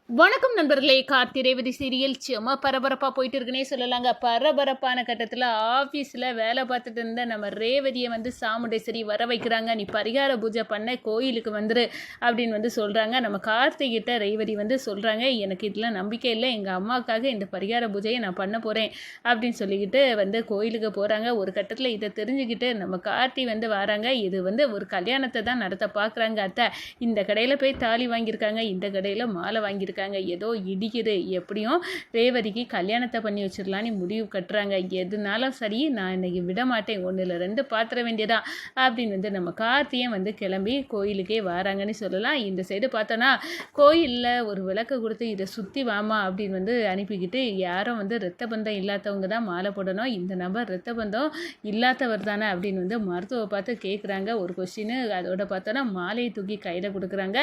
வணக்கம் நண்பர்களே. கார்த்தி ரேவதி சீரியல் செம பரபரப்பாக போயிட்டு இருக்குன்னே சொல்லலாங்க. பரபரப்பான கட்டத்தில் ஆஃபீஸில் வேலை பார்த்துட்டு இருந்த நம்ம ரேவதியை சாமுண்டேஸ்வரி வர வைக்கிறாங்க. நீ பரிகார பூஜை பண்ண கோயிலுக்கு வந்துரு அப்படின்னு சொல்கிறாங்க. நம்ம கார்த்திகிட்ட ரேவதி சொல்கிறாங்க, எனக்கு இதில் நம்பிக்கை இல்லை, எங்கள் அம்மாவுக்காக இந்த பரிகார பூஜையை நான் பண்ண போகிறேன் அப்படின்னு சொல்லிக்கிட்டு கோயிலுக்கு போகிறாங்க. ஒரு கட்டத்தில் இதை தெரிஞ்சுக்கிட்டு நம்ம கார்த்தி வராங்க. இது ஒரு கல்யாணத்தை தான் நடத்த பார்க்குறாங்க. அத்தை, இந்த கடையில் போய் தாலி வாங்கியிருக்காங்க, இந்த கடையில் மாலை வாங்கியிருக்காங்க, ஏதோ இடிக்குது, எப்படியும் ரேவதிக்கு கல்யாணத்தை பண்ணி வச்சிடலான்னு முடிவு கட்டுறாங்க. எதுனாலும் சரி, நான் இன்னைக்கு விட மாட்டேன், ஒன்றில் ரெண்டு பாத்திர வேண்டியதா அப்படின்னு நம்ம கார்த்தியும் கிளம்பி கோயிலுக்கே வராங்கன்னு சொல்லலாம். இந்த சைடு பார்த்தோன்னா கோயிலில் ஒரு விளக்கு கொடுத்து இதை சுற்றி வாமா அப்படின்னு அனுப்பிக்கிட்டு, யாரும் ரத்த பந்தம் இல்லாதவங்க தான் மாலை போடணும், இந்த நபர் ரத்த பந்தம் இல்லாதவர் தானே அப்படின்னு மருத்துவ பார்த்து கேட்குறாங்க. ஒரு கொஸ்டின். அதோட பார்த்தோன்னா மாலையை தூக்கி கையில் கொடுக்குறாங்க.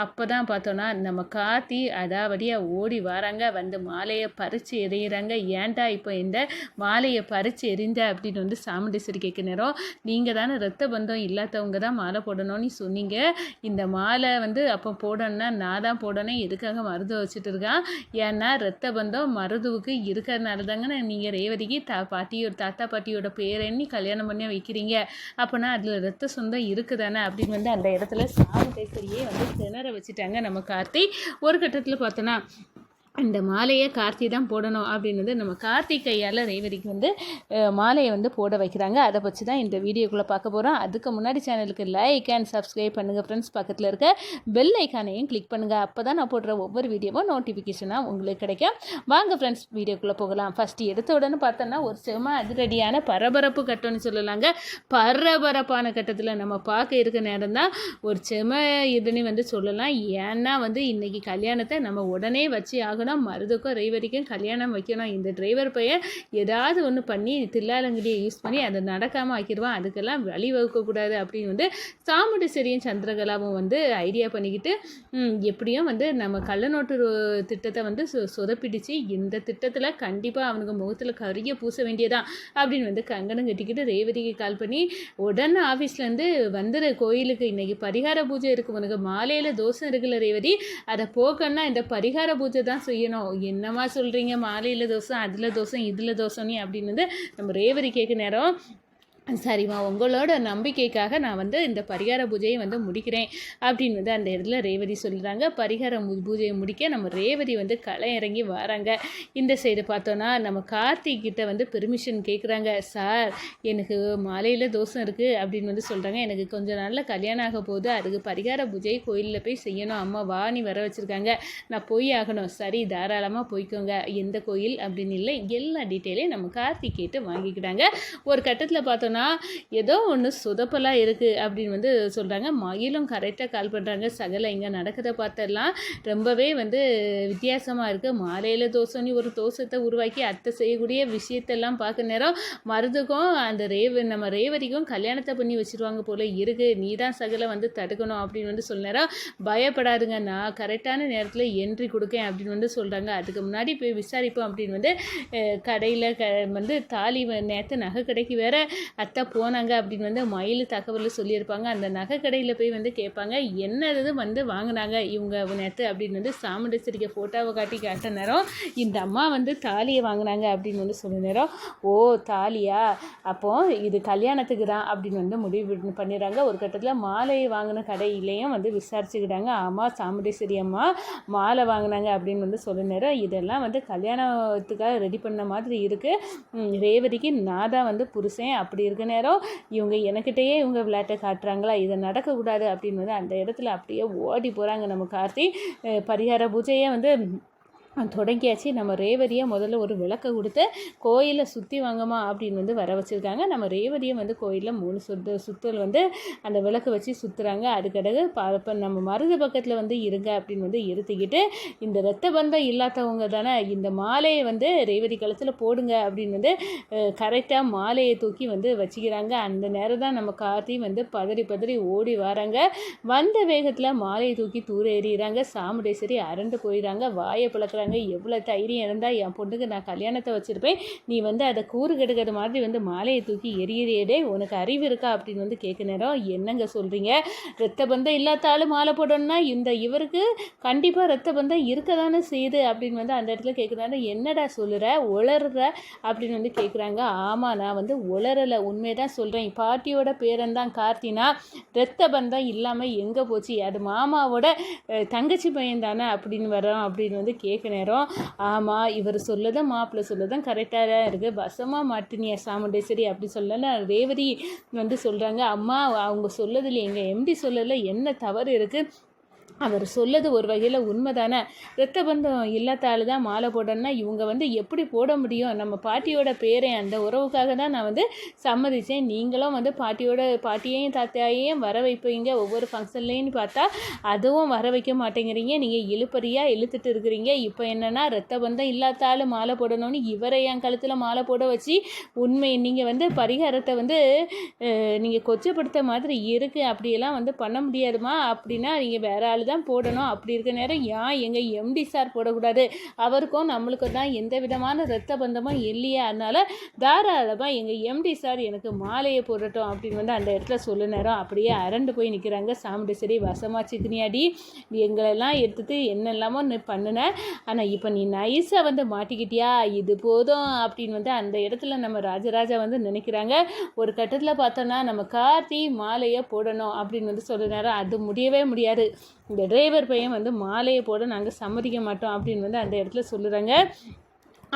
அப்போ தான் பார்த்தோன்னா நம்ம கார்த்தி அடாவடியாக ஓடி வராங்க. மாலையை பறித்து எறிகிறாங்க. ஏன்டா இப்போ இந்த மாலையை பறித்து எறிந்த அப்படின்னு சாமுண்டேஸ்வரி கேட்க நேரம், நீங்கள் தானே ரத்த பந்தம் இல்லாதவங்க தான் மாலை போடணும்னு சொன்னீங்க, இந்த மாலை அப்போ போடணும்னா நான் தான் போடணும், எதுக்காக மருதுவை வச்சுட்டு இருக்கான், ஏன்னா ரத்த பந்தம் மருதுவுக்கு இருக்கிறதுனால தாங்க நீங்கள் ரேவதிக்கு தாத்தா பாட்டியோட பேரெண்ணி கல்யாணம் பண்ணி வைக்கிறீங்க, அப்போனா அதில் ரத்த சொந்தம் இருக்குதானே அப்படின்னு அந்த இடத்துல சாமுண்டேஸ்வரியே திணற வச்சுட்டாங்க நம்ம கார்த்தி. ஒரு கட்டத்தில் பார்த்தோன்னா இந்த மாலையை கார்த்தி தான் போடணும் அப்படின்னு நம்ம கார்த்தி கையால் ரேவதிக்கு மாலையை போட வைக்கிறாங்க. அதை வச்சு தான் இந்த வீடியோக்குள்ளே பார்க்க போகிறோம். அதுக்கு முன்னாடி சேனலுக்கு லைக் அண்ட் சப்ஸ்கிரைப் பண்ணுங்கள் ஃப்ரெண்ட்ஸ். பக்கத்தில் இருக்க பெல் ஐக்கானையும் கிளிக் பண்ணுங்கள். அப்போ தான் நான் போடுற ஒவ்வொரு வீடியோவும் நோட்டிஃபிகேஷனாக உங்களுக்கு கிடைக்கும். வாங்க ஃப்ரெண்ட்ஸ், வீடியோக்குள்ளே போகலாம். ஃபஸ்ட்டு எடுத்த உடனே பார்த்தோன்னா ஒரு செம அதிரடியான பரபரப்பு கட்டம்னு சொல்லலாங்க. பரபரப்பான கட்டத்தில் நம்ம பார்க்க இருக்க நேரம் தான் ஒரு செம இதுன்னு சொல்லலாம். ஏன்னா இன்றைக்கி கல்யாணத்தை நம்ம உடனே வச்சு ஆகணும், மருதுக்கும் ரேவதிக்கும் கல்யாணம் வைக்கணும். இந்த டிரைவர் பையன் ஏதாவது ஒன்று பண்ணி தில்லாலங்கடியை யூஸ் பண்ணி அதை நடக்காமல் ஆக்கிடுவான், அதுக்கெல்லாம் வழி வகுக்கக்கூடாது அப்படின்னு சாமுண்டேஸ்வரியும் சந்திரகலாவும் ஐடியா பண்ணிக்கிட்டு எப்படியும் நம்ம கள்ளநோட்டு திட்டத்தை சொதப்பிடிச்சு இந்த திட்டத்தில் கண்டிப்பாக அவனுக்கு முகத்தில் கரிய பூச வேண்டியதான் அப்படின்னு கங்கணம் கட்டிக்கிட்டு ரேவதிக்கு கால் பண்ணி, உடனே ஆஃபீஸ்லேருந்து வந்துரு கோயிலுக்கு, இன்றைக்கி பரிகார பூஜை இருக்குது, உனக்கு மாலையில் தோசம் இருக்குல்ல ரேவதி, அதை போக்கன்னா இந்த பரிகார பூஜை தான் செய்யணும். என்னமா சொல்கிறீங்க, மாலையில் தோசம், அதில் தோசம், இதில் தோசம் அப்படின்னு நம்ம ரேவதி கேட்க நேரம், சரிம்மா, உங்களோட நம்பிக்கைக்காக நான் இந்த பரிகார பூஜையை முடிக்கிறேன் அப்படின்னு அந்த இடத்துல ரேவதி சொல்கிறாங்க. பரிகார பூஜையை முடிக்க நம்ம ரேவதி களை இறங்கி வராங்க. இந்த சைடு பார்த்தோன்னா நம்ம கார்த்திக் கிட்ட பெர்மிஷன் கேட்குறாங்க. சார், எனக்கு மாலையில் தோசம் இருக்குது அப்படின்னு சொல்கிறாங்க, எனக்கு கொஞ்சம் நாளில் கல்யாணம் ஆக போகுது, அதுக்கு பரிகார பூஜை கோயிலில் போய் செய்யணும், அம்மா வாணி வர வச்சுருக்காங்க, நான் போய் ஆகணும். சரி, தாராளமாக போய்க்கோங்க, எந்த கோயில் அப்படின்னு இல்லை, எல்லா டீட்டெயிலையும் நம்ம கார்த்திக் கேட்டு வாங்கிக்கிட்டாங்க. ஒரு கட்டத்தில் பார்த்தோன்னா ஏதோ ஒன்று சொதப்பலாக இருக்குது அப்படின்னு சொல்கிறாங்க. மயிலும் கரெக்டாக கால் பண்ணுறாங்க. சகல இங்கே நடக்கிறத பார்த்தெல்லாம் ரொம்பவே வித்தியாசமாக இருக்குது, மாலையில் தோசைன்னு ஒரு தோசத்தை உருவாக்கி அத்தை செய்யக்கூடிய விஷயத்தெல்லாம் பார்க்க நேரம் மருதுக்கும் அந்த நம்ம ரேவதிக்கும் கல்யாணத்தை பண்ணி வச்சுருவாங்க போல் இருக்குது, நீ தான் சகல தடுக்கணும் அப்படின்னு சொல்ல நேரம், பயப்படாதுங்க, நான் கரெக்டான நேரத்தில் என்ட்ரி கொடுக்கேன் அப்படின்னு சொல்கிறாங்க. அதுக்கு முன்னாடி போய் விசாரிப்போம் அப்படின்னு கடையில் தாலி நேற்று நகை கடைக்கு வேற அத்தை போனாங்க அப்படின்னு மயில் தகவல் சொல்லியிருப்பாங்க. அந்த நகை கடையில் போய் கேட்பாங்க, என்னது வாங்கினாங்க இவங்க நேற்று அப்படின்னு சாமுண்டேஸ்வரிக்கு ஃபோட்டோவை காட்ட நேரம், இந்த அம்மா தாலியை வாங்கினாங்க அப்படின்னு சொல்ல நேரம், ஓ தாலியா, அப்போ இது கல்யாணத்துக்கு தான் அப்படின்னு முடிவு பண்ணிடுறாங்க. ஒரு கட்டத்தில் மாலையை வாங்கின கடையிலையும் விசாரிச்சுக்கிட்டாங்க. ஆமாம், சாமுண்டேஸ்வரி அம்மா மாலை வாங்கினாங்க அப்படின்னு சொல்ல நேரம், இதெல்லாம் கல்யாணத்துக்காக ரெடி பண்ண மாதிரி இருக்குது, ரேவதிக்கு நான் தான் புருஷன் அப்படி இருக்க நேரம் இவங்க எனக்கிட்டேயே இவங்க விளையாட்டை காட்டுறாங்களா, இதை நடக்கக்கூடாது அப்படின்னு அந்த இடத்துல அப்படியே ஓடி போகிறாங்க நம்ம கார்த்தி. பரிகார பூஜையை தொடங்கியாச்சு. நம்ம ரேவதியை முதல்ல ஒரு விளக்கை கொடுத்து கோயிலை சுற்றி வாங்கம்மா அப்படின்னு வர வச்சுருக்காங்க. நம்ம ரேவதியை கோயிலில் 3 சுற்றல் அந்த விளக்கு வச்சு சுற்றுறாங்க. அதுக்கடகு இப்போ நம்ம மருது பக்கத்தில் இருங்க அப்படின்னு எடுத்துக்கிட்டு, இந்த ரத்த பந்தம் இல்லாதவங்க தானே, இந்த மாலையை ரேவதி கழுத்தில் போடுங்க அப்படின்னு கரெக்டாக மாலையை தூக்கி வச்சுக்கிறாங்க. அந்த நேரம் தான் நம்ம கார்த்தி பதறி பதறி ஓடி வராங்க. வந்த வேகத்தில் மாலையை தூக்கி தூர எறிகிறாங்க. சாமுண்டேஸ்வரி அரண்டு போயிடறாங்க. வாயை பழக்கிற சொல்கிறாங்க, எவ்வளோ தைரியம் இருந்தால் என் பொண்ணுக்கு நான் கல்யாணத்தை வச்சுருப்பேன், நீ வந்து அதை கூறு கெடுக்கிற மாதிரி வந்து மாலையை தூக்கி எரியறியதே, உனக்கு அறிவு இருக்கா அப்படின்னு வந்து கேட்க நேரம், என்னங்க சொல்கிறீங்க, ரத்த பந்தம் இல்லாதாலும் மாலை போடணும்னா இவருக்கு கண்டிப்பாக ரத்த பந்தம் இருக்க தானே செய்யுது அப்படின்னு வந்து அந்த இடத்துல கேட்குறாங்க. என்னடா சொல்லுற, உளறுற அப்படின்னு வந்து கேட்குறாங்க. ஆமாம், நான் வந்து உளறலை, உண்மைதான் சொல்கிறேன். பாட்டியோட பேரன்தான் கார்த்தினா, ரத்த பந்தம் இல்லாமல் எங்கே போச்சு, அது மாமாவோட தங்கச்சி பையன் தானே அப்படின்னு வரோம் அப்படின்னு வந்து கேட்க நேரம். ஆமாம், இவர் சொல்லதான் மாப்பிள்ளை சொல்லதான் கரெக்டாக தான் இருக்குது, வசமாக மாட்டினியா சாமுண்டேஸ்வரி அப்படி சொல்லலை. ரேவதி வந்து சொல்கிறாங்க, அம்மா அவங்க சொல்லதில்லை, எங்கள் எம்டி சொல்லலை என்ன தவறு இருக்குது, அவர் சொல்லது ஒரு வகையில் உண்மை தானே, ரத்த பந்தம் இல்லாதால தான் மாலை போடணும்னா இவங்க வந்து எப்படி போட முடியும், நம்ம பாட்டியோட பேரை அந்த உறவுக்காக தான் நான் வந்து சம்மதித்தேன், நீங்களும் வந்து பாட்டியையும் தாத்தாயையும் வர வைப்பீங்க ஒவ்வொரு ஃபங்க்ஷன்லேன்னு பார்த்தா அதுவும் வர வைக்க மாட்டேங்கிறீங்க, நீங்கள் இழுப்பறியாக இழுத்துட்டு இருக்கிறீங்க, இப்போ என்னென்னா ரத்த பந்தம் இல்லாதாலும் மாலை போடணும்னு இவரை என் கழுத்தில் மாலை போட வச்சு உண்மை நீங்கள் வந்து பரிகாரத்தை வந்து நீங்கள் கொச்சப்படுத்த மாதிரி இருக்குது, அப்படியெல்லாம் வந்து பண்ண முடியாதுமா, அப்படின்னா நீங்கள் வேற ஆள் தான் போடணும், அப்படி இருக்க நேரம் ஏன் எங்கள் எம்டி சார் போடக்கூடாது, அவருக்கும் நம்மளுக்கும் தான் எந்த விதமான ரத்த பந்தமும் இல்லையா, அதனால் தாராளமாக எங்கள் எம்டி சார் எனக்கு மாலையை போடட்டும் அப்படின்னு வந்து அந்த இடத்துல சொல்ல நேரம் அப்படியே அரண்டு போய் நிற்கிறாங்க. சாமுண்டேஸ்வரி, வசமாக சிக்கனியாடி, எங்களெல்லாம் எடுத்துட்டு என்னெல்லாமோ பண்ணினேன், ஆனால் இப்போ நீ நைஸாக வந்து மாட்டிக்கிட்டியா, இது போதும் அப்படின்னு வந்து அந்த இடத்துல நம்ம ராஜராஜா வந்து நினைக்கிறாங்க. ஒரு கட்டத்தில் பார்த்தோன்னா நம்ம கார்த்தி மாலையை போடணும் அப்படின்னு வந்து சொல்ல நேரம், அது முடியவே முடியாது, இந்த டிரைவர் பையன் வந்து மாலையை போட நாங்கள் சம்மதிக்க மாட்டோம் அப்படின்னு வந்து அந்த இடத்துல சொல்லுறாங்க.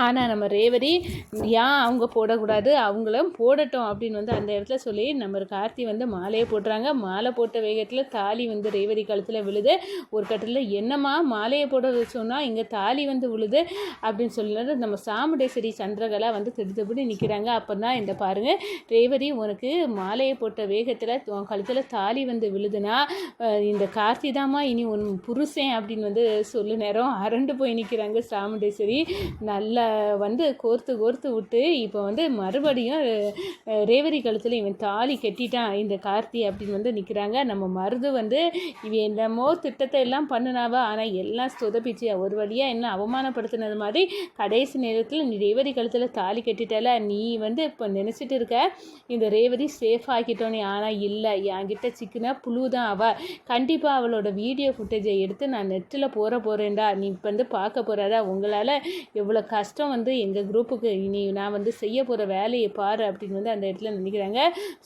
ஆனால் நம்ம ரேவதி ஏன் அவங்க போடக்கூடாது, அவங்களும் போடட்டும் அப்படின்னு வந்து அந்த இடத்துல சொல்லி நம்ம கார்த்தி வந்து மாலையை போட்டுறாங்க. மாலை போட்ட வேகத்தில் தாலி வந்து ரேவதி கழுத்தில் விழுது. ஒரு கட்டத்தில் என்னம்மா மாலையை போட சொன்னால் இங்கே தாலி வந்து விழுது அப்படின்னு சொல்லிட்டு நம்ம சாமுண்டேஸ்வரி சந்திரகலா வந்து திடுத்தபடி நிற்கிறாங்க. அப்போ தான் இந்த பாருங்கள், ரேவதி உனக்கு மாலையை போட்ட வேகத்தில் உன் கழுத்தில் தாலி வந்து விழுதுன்னா இந்த கார்த்தி தாம்மா இனி உன் புருஷன் அப்படின்னு வந்து சொல்லு நேரம் அரண்டு போய் நிற்கிறாங்க சாமுண்டேஸ்வரி. நல்ல வந்து கோர்த்து விட்டு இப்போ வந்து மறுபடியும் ரேவதி கழுத்தில் இவன் தாலி கட்டிட்டான் இந்த கார்த்தி அப்படின்னு வந்து நிற்கிறாங்க. நம்ம மருது வந்து இவன் என்னமோ திட்டத்தை எல்லாம் பண்ணினாவா, ஆனால் எல்லாம் சொதப்பிச்சு ஒரு வழியாக என்ன அவமானப்படுத்தினது மாதிரி கடைசி நேரத்தில் நீ ரேவதி கழுத்தில் தாலி கட்டிட்டால, நீ வந்து இப்போ நினச்சிட்டு இருக்க இந்த ரேவதி சேஃப் ஆக்கிட்டோன்னே, ஆனால் இல்லை, என்கிட்ட சிக்கினா புழு தான் அவள், கண்டிப்பாக அவளோட வீடியோ ஃபுட்டேஜை எடுத்து நான் நெட்டில் போகிறேன்டா, நீ இப்போ வந்து பார்க்க போகிறதா, உங்களால் எவ்வளோ கஷ்டம் வந்து எங்கள் குரூப்புக்கு இனி நான் வந்து செய்ய போகிற வேலையை பாரு அப்படின்னு வந்து அந்த இடத்துல நினைக்கிறாங்க.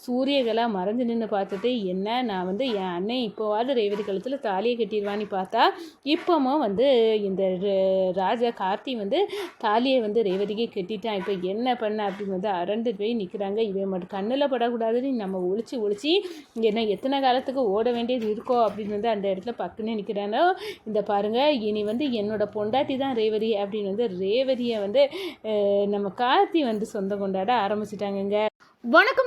சூரியகலா மறைஞ்சு நின்று பார்த்துட்டு, என்ன நான் வந்து என் அண்ணன் இப்போவாது ரேவதி கழுத்தில் தாலியை கட்டிடுவான்னு பார்த்தா இப்போவும் வந்து இந்த ராஜா கார்த்தி வந்து தாலியை வந்து ரேவதிக்கு கட்டிட்டான், இப்போ என்ன பண்ண அப்படின்னு வந்து அரண்டு போய் நிற்கிறாங்க. இவன் மட்டும் கண்ணில் படக்கூடாதுன்னு நம்ம ஒழிச்சு என்ன எத்தனை காலத்துக்கு ஓட வேண்டியது இருக்கோ அப்படின்னு வந்து அந்த இடத்துல பக்குன்னு நிற்கிறானோ. இந்த பாருங்கள், இனி வந்து என்னோட பொண்டாட்டி தான் ரேவதி அப்படின்னு வந்து ரேவதியை வந்து நம்ம கார்த்தி வந்து சொந்தம் கொண்டாட ஆரம்பிச்சிட்டாங்கங்க. வணக்கம்.